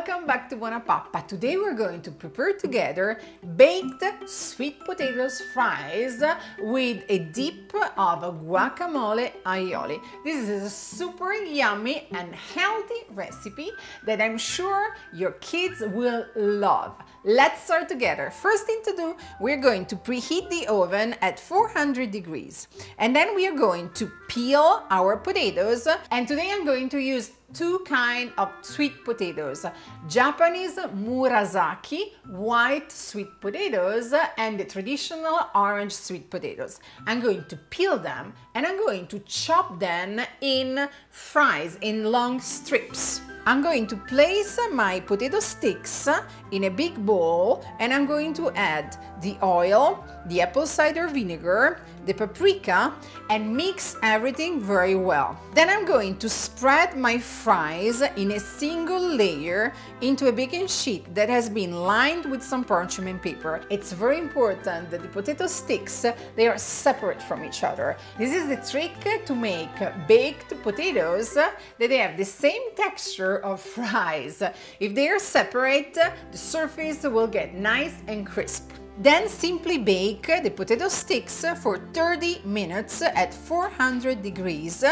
Welcome back to BuonaPappa. Today we're going to prepare together baked sweet potatoes fries with a dip of guacamole aioli. This is a super yummy and healthy recipe that I'm sure your kids will love. Let's start together. First thing to do, we're going to preheat the oven at 400 degrees. And then we are going to peel our potatoes. And today I'm going to use two kinds of sweet potatoes: Japanese murasaki white sweet potatoes and the traditional orange sweet potatoes. I'm going to peel them and I'm going to chop them in fries, in long strips. I'm going to place my potato sticks in a big bowl and I'm going to add the oil, the apple cider vinegar, the paprika, and mix everything very well. Then I'm going to spread my fries in a single layer into a baking sheet that has been lined with some parchment paper. It's very important that the potato sticks, they are separate from each other. This is the trick to make baked potatoes that they have the same texture of fries. If they are separate, the surface will get nice and crisp. Then simply bake the potato sticks for 30 minutes at 400 degrees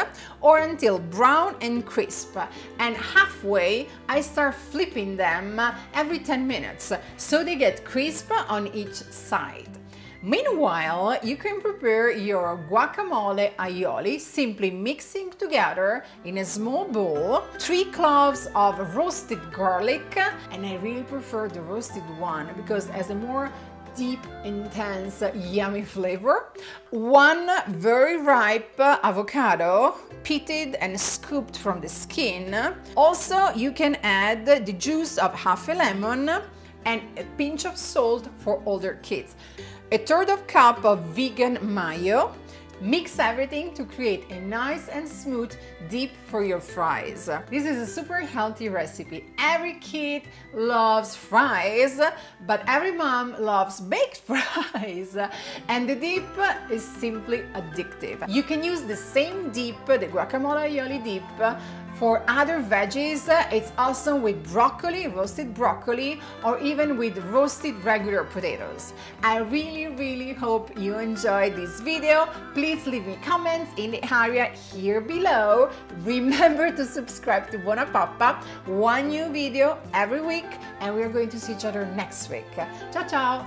or until brown and crisp. And halfway, I start flipping them every 10 minutes so they get crisp on each side. Meanwhile, you can prepare your guacamole aioli simply mixing together in a small bowl 3 cloves of roasted garlic, and I really prefer the roasted one because it has a more deep, intense, yummy flavor. 1 very ripe avocado, pitted and scooped from the skin. Also, you can add the juice of half a lemon and a pinch of salt for older kids. 1/3 cup of vegan mayo. Mix everything to create a nice and smooth dip for your fries. This is a super healthy recipe. Every kid loves fries, but every mom loves baked fries. And the dip is simply addictive. You can use the same dip, the guacamole aioli dip, for other veggies. It's awesome with broccoli, roasted broccoli, or even with roasted regular potatoes. I really hope you enjoyed this video. Please leave me comments in the area here below. Remember to subscribe to BuonaPappa. 1 new video every week, and we're going to see each other next week. Ciao ciao!